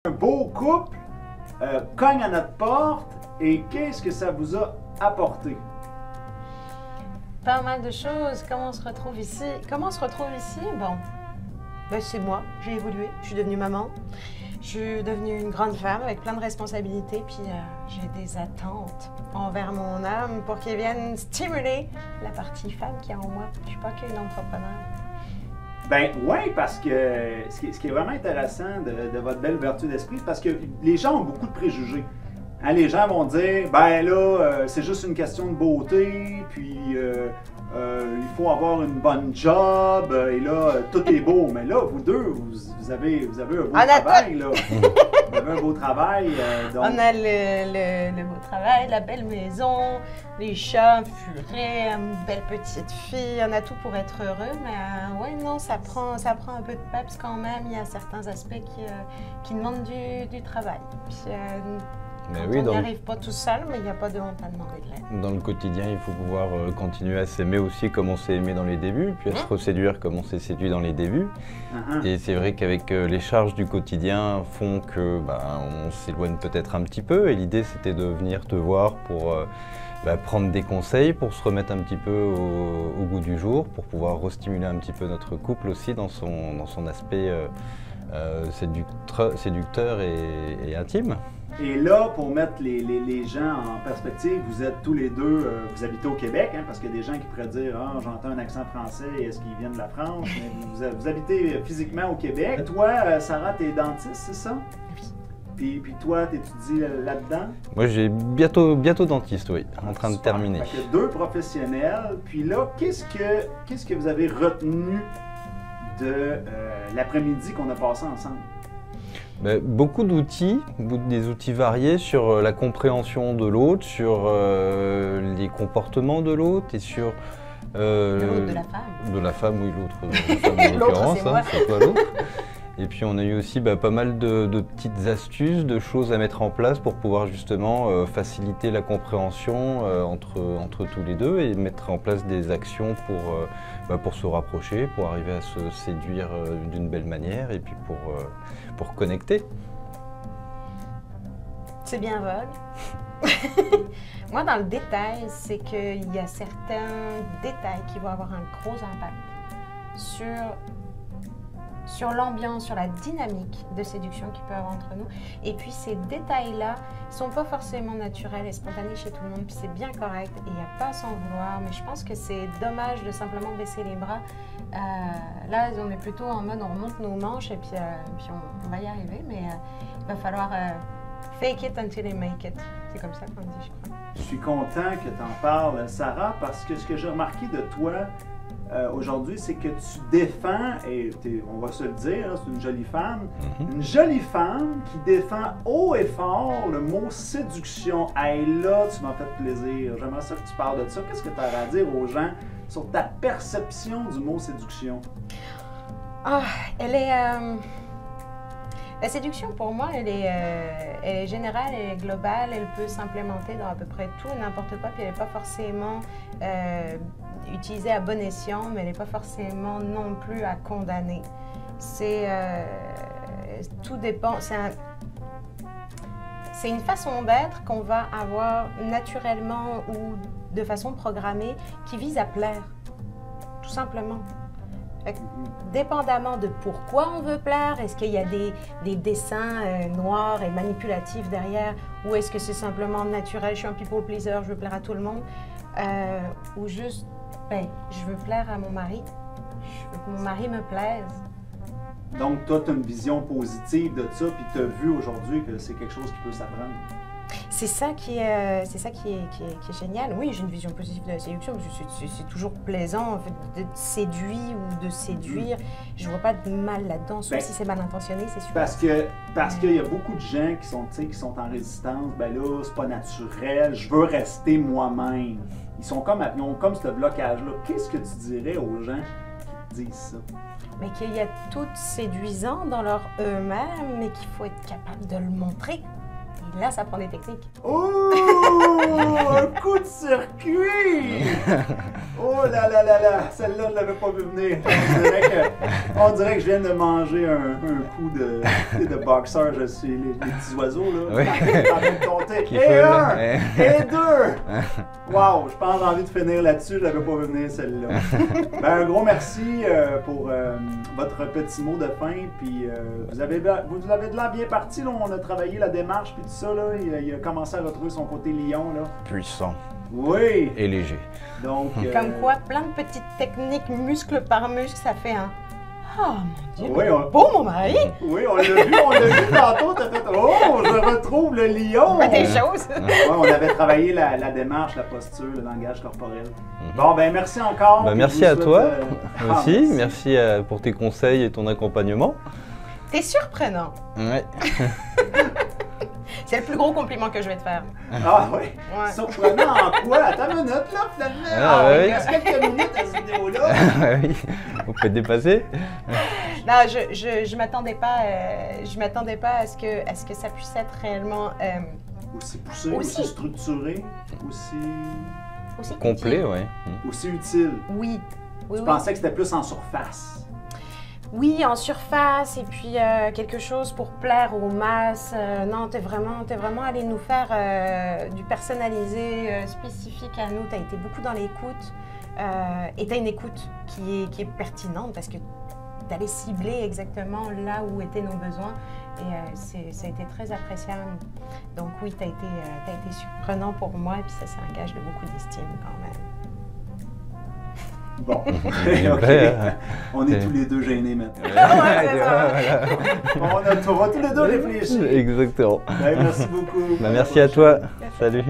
Un beau couple cogne à notre porte et qu'est-ce que ça vous a apporté? Pas mal de choses. Comment on se retrouve ici? Bon, ben, c'est moi. J'ai évolué. Je suis devenue maman. Je suis devenue une grande femme avec plein de responsabilités. Puis j'ai des attentes envers mon âme pour qu'il vienne stimuler la partie femme qui est en moi. Je suis pas qu'une entrepreneur. Ben oui, parce que ce qui est vraiment intéressant de votre belle ouverture d'esprit, parce que les gens ont beaucoup de préjugés. Hein, les gens vont dire, ben là, c'est juste une question de beauté, puis il faut avoir une bonne job, et là, tout est beau. Mais là, vous deux, vous avez un beau travail, là. Vous avez un beau travail. Donc... On a le beau travail, la belle maison, les chats, furet, une belle petite fille. On a tout pour être heureux, mais ouais, non, ça prend un peu de peps quand même. Il y a certains aspects qui demandent du travail. Puis, Mais quand oui, on n'y arrive pas tout seul, mais il n'y a pas de honte à demander de l'aide. dans le quotidien, il faut pouvoir continuer à s'aimer aussi comme on s'est aimé dans les débuts, puis à se reséduire comme on s'est séduit dans les débuts. Et c'est vrai qu'avec les charges du quotidien font que on s'éloigne peut-être un petit peu. Et l'idée, c'était de venir te voir pour prendre des conseils, pour se remettre un petit peu au goût du jour, pour pouvoir restimuler un petit peu notre couple aussi dans son aspect séducteur et intime. Et là, pour mettre les gens en perspective, vous êtes tous les deux, vous habitez au Québec, hein, parce qu'il y a des gens qui pourraient dire « Ah, j'entends un accent français, est-ce qu'ils viennent de la France? » Mais vous habitez physiquement au Québec. Toi, Sarah, t'es dentiste, c'est ça? Oui. Puis toi, t'étudies là-dedans? Moi, j'ai bientôt dentiste, oui, en train de terminer. Fait que deux professionnels. Puis là, qu'est-ce que vous avez retenu de l'après-midi qu'on a passé ensemble? Beaucoup d'outils, des outils variés sur la compréhension de l'autre, sur les comportements de l'autre et sur... L'autre de la femme. De la femme, oui, l'autre en l'occurrence, hein, c'est pas l'autre. Et puis on a eu aussi pas mal de petites astuces, de choses à mettre en place pour pouvoir justement faciliter la compréhension entre tous les deux et mettre en place des actions pour se rapprocher, pour arriver à se séduire d'une belle manière et puis pour connecter. C'est bien vol. Moi, dans le détail, c'est qu'il y a certains détails qui vont avoir un gros impact sur l'ambiance, sur la dynamique de séduction qu'il peut y avoir entre nous. Et puis ces détails-là ne sont pas forcément naturels et spontanés chez tout le monde, puis c'est bien correct et il n'y a pas à s'en vouloir, mais je pense que c'est dommage de simplement baisser les bras. Là, on est plutôt en mode on remonte nos manches et puis on va y arriver, mais il va falloir fake it until you make it. C'est comme ça qu'on dit, je crois. Je suis content que tu en parles, Sarah, parce que ce que j'ai remarqué de toi, aujourd'hui, c'est que tu défends, et on va se le dire, c'est une jolie femme, une jolie femme qui défend haut et fort le mot séduction. Hey là, tu m'as fait plaisir. J'aimerais ça que tu parles de ça. Qu'est-ce que tu as à dire aux gens sur ta perception du mot séduction? Ah, la séduction, pour moi, elle est générale, elle est globale, elle peut s'implémenter dans à peu près tout et n'importe quoi, puis elle n'est pas forcément utilisée à bon escient, mais elle n'est pas forcément non plus à condamner. Tout dépend, c'est une façon d'être qu'on va avoir naturellement ou de façon programmée qui vise à plaire, tout simplement. Dépendamment de pourquoi on veut plaire, est-ce qu'il y a des dessins noirs et manipulatifs derrière, ou est-ce que c'est simplement naturel, je suis un people pleaser, je veux plaire à tout le monde, ou juste, je veux plaire à mon mari, je veux que mon mari me plaise. Donc toi, tu as une vision positive de ça, puis tu as vu aujourd'hui que c'est quelque chose qui peut s'apprendre. C'est ça qui est génial. Oui, j'ai une vision positive de la séduction, parce que c'est toujours plaisant en fait, d'être séduit ou de séduire. Je vois pas de mal là-dedans, sauf si c'est mal intentionné, c'est super. Parce qu'il y a beaucoup de gens qui sont en résistance. Ben là, c'est pas naturel, je veux rester moi-même. Ils ont comme ce blocage-là. Qu'est-ce que tu dirais aux gens qui te disent ça? Mais qu'il y a tout séduisant dans leur eux-mêmes, mais qu'il faut être capable de le montrer. Et là, ça prend des techniques. Oh, un coup de circuit! Oh là là là là, celle-là, je ne l'avais pas vu venir. On dirait que je viens de manger un coup de boxeur, je suis les petits oiseaux, là. Oui. En train de compter. Et un! Et deux! Wow, je pense que j'ai envie de finir là-dessus, je ne l'avais pas vu venir, celle-là. Ben, un gros merci pour votre petit mot de fin, puis vous avez de l'air bien parti, là. On a travaillé la démarche, puis tout ça, là. Il a commencé à retrouver son côté lion, là. Puissant. Oui! Et léger. Donc, Comme quoi, plein de petites techniques, muscle par muscle, ça fait un... Oh mon Dieu, oui, beau mon mari! Oui, on l'a vu tantôt, t'as fait « Oh, je retrouve le lion! » Des choses! Ouais, on avait travaillé la démarche, la posture, le langage corporel. Bon, ben merci encore. Ben, merci à toi aussi, merci pour tes conseils et ton accompagnement. T'es surprenant. Ouais. C'est le plus gros compliment que je vais te faire. Ah oui? Ouais. Surprenant en quoi? Attends une minute, là, finalement. Oui. Il reste quelques minutes à cette vidéo-là. Oui, on peut dépasser. Non, je m'attendais pas à ce que ça puisse être réellement Aussi poussé, aussi structuré, aussi Complet, utile. oui. aussi utile. Oui. Je pensais que c'était plus en surface. Oui, en surface, et puis quelque chose pour plaire aux masses. Non, t'es vraiment allé nous faire du personnalisé, spécifique à nous. T'as été beaucoup dans l'écoute, et t'as une écoute qui est pertinente parce que t'allais cibler exactement là où étaient nos besoins, et ça a été très appréciable. Donc oui, t'as été surprenant pour moi, et puis ça, c'est un gage de beaucoup d'estime quand même. Bon, Okay. On est tous les deux gênés maintenant. Ouais, On va tous les deux réfléchir. Exactement. Ben, merci beaucoup. Bah, merci à toi. Salut.